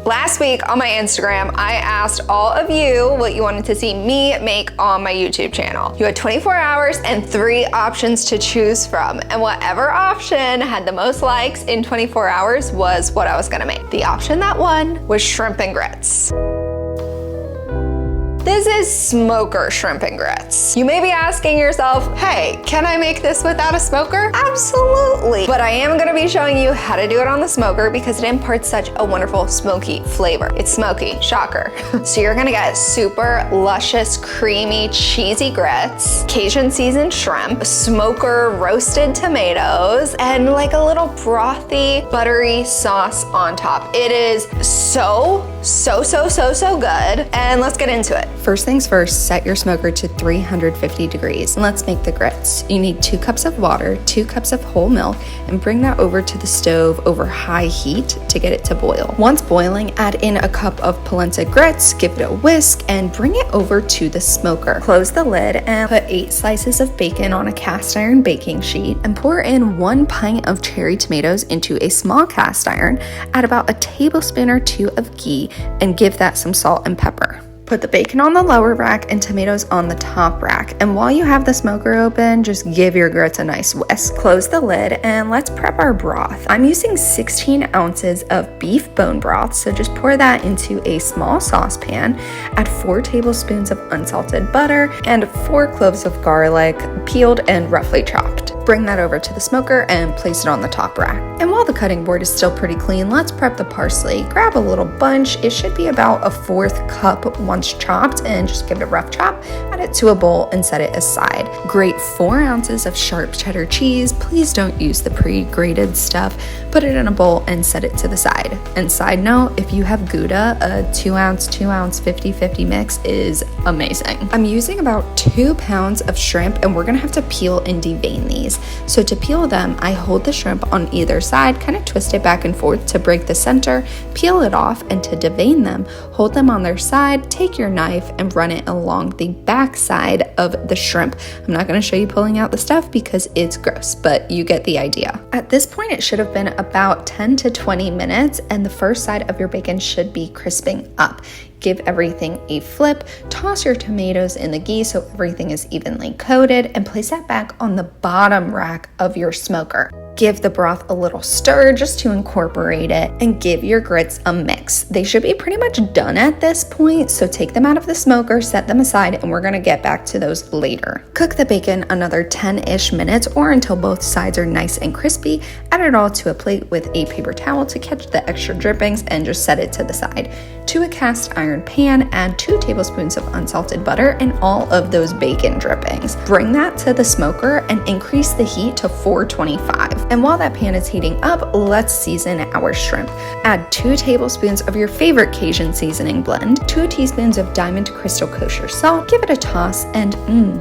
Last week on my Instagram, I asked all of you what you wanted to see me make on my YouTube channel. You had 24 hours and 3 options to choose from, and whatever option had the most likes in 24 hours was what I was gonna make. The option that won was shrimp and grits. This is smoker shrimp and grits. You may be asking yourself, hey, can I make this without a smoker? Absolutely. But I am gonna be showing you how to do it on the smoker because it imparts such a wonderful smoky flavor. It's smoky, shocker. So you're gonna get super luscious, creamy, cheesy grits, Cajun seasoned shrimp, smoker roasted tomatoes, and like a little brothy, buttery sauce on top. It is so good. And let's get into it. First things first, set your smoker to 350 degrees. And let's make the grits. You need 2 cups of water, 2 cups of whole milk, and bring that over to the stove over high heat to get it to boil. Once boiling, add in a cup of polenta grits, give it a whisk, and bring it over to the smoker. Close the lid and put 8 slices of bacon on a cast iron baking sheet and pour in 1 pint of cherry tomatoes into a small cast iron. Add about a tablespoon or 2 of ghee and give that some salt and pepper. Put the bacon on the lower rack and tomatoes on the top rack. And while you have the smoker open, just give your grits a nice whisk. Close the lid and let's prep our broth. I'm using 16 ounces of beef bone broth, so just pour that into a small saucepan. Add 4 tablespoons of unsalted butter and 4 cloves of garlic, peeled and roughly chopped. Bring that over to the smoker and place it on the top rack. And while the cutting board is still pretty clean, let's prep the parsley. Grab a little bunch. It should be about a 1/4 cup once chopped, and just give it a rough chop. Add it to a bowl and set it aside. Grate 4 ounces of sharp cheddar cheese. Please don't use the pre-grated stuff. Put it in a bowl and set it to the side. And side note, if you have gouda, a 2 ounce 50-50 mix is amazing. I'm using about 2 pounds of shrimp, and we're gonna have to peel and devein these. So to peel them, I hold the shrimp on either side, kind of twist it back and forth to break the center, peel it off, and to devein them, hold them on their side, take your knife and run it along the back side of the shrimp. I'm not going to show you pulling out the stuff because it's gross, but you get the idea. At this point, it should have been about 10 to 20 minutes, and the first side of your bacon should be crisping up. Give everything a flip, toss your tomatoes in the ghee so everything is evenly coated, and place that back on the bottom rack of your smoker. Give the broth a little stir just to incorporate it, and give your grits a mix. They should be pretty much done at this point, so take them out of the smoker, set them aside, and we're gonna get back to those later. Cook the bacon another 10-ish minutes or until both sides are nice and crispy. Add it all to a plate with a paper towel to catch the extra drippings and just set it to the side. To a cast iron pan, add 2 tablespoons of unsalted butter and all of those bacon drippings. Bring that to the smoker and increase the heat to 425. And while that pan is heating up, let's season our shrimp. Add 2 tablespoons of your favorite Cajun seasoning blend, 2 teaspoons of diamond crystal kosher salt, give it a toss, and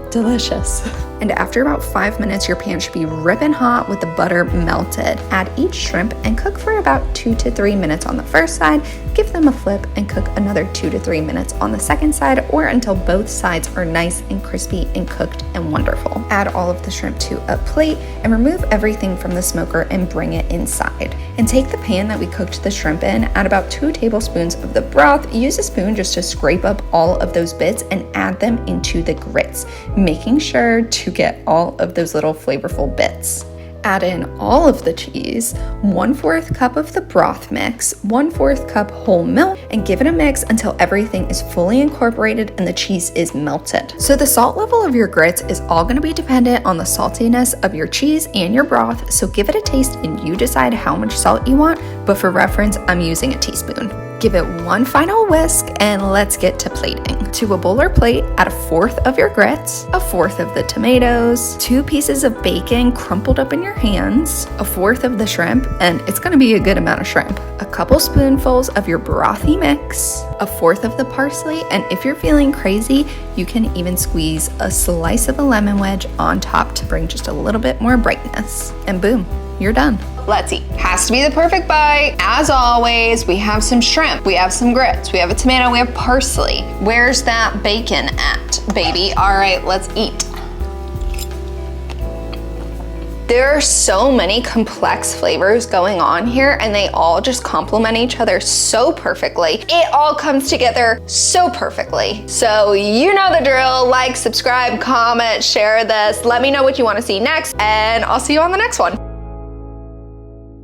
delicious. And after about 5 minutes, your pan should be ripping hot with the butter melted. Add each shrimp and cook for about 2 to 3 minutes on the first side, give them a flip, and cook another 2 to 3 minutes on the second side, or until both sides are nice and crispy and cooked and wonderful. Add all of the shrimp to a plate and remove everything from the smoker and bring it inside. And take the pan that we cooked the shrimp in, add about 2 tablespoons of the broth, use a spoon just to scrape up all of those bits and add them into the grits, making sure to get all of those little flavorful bits. Add in all of the cheese, 1/4 cup of the broth mix, 1/4 cup whole milk, and give it a mix until everything is fully incorporated and the cheese is melted. So the salt level of your grits is all going to be dependent on the saltiness of your cheese and your broth, so give it a taste and you decide how much salt you want, but for reference, I'm using a teaspoon. Give it one final whisk and let's get to plating. To a bowl or plate, add 1/4 of your grits, 1/4 of the tomatoes, 2 pieces of bacon crumpled up in your hands, 1/4 of the shrimp, and it's gonna be a good amount of shrimp, a couple spoonfuls of your brothy mix, 1/4 of the parsley, and if you're feeling crazy, you can even squeeze a slice of a lemon wedge on top to bring just a little bit more brightness. And boom, you're done. Let's eat. Has to be the perfect bite. As always, we have some shrimp, we have some grits, we have a tomato, we have parsley. Where's that bacon at, baby? All right, let's eat. There are so many complex flavors going on here, and they all just complement each other so perfectly. It all comes together so perfectly. So you know the drill. Like, subscribe, comment, share this. Let me know what you want to see next, and I'll see you on the next one.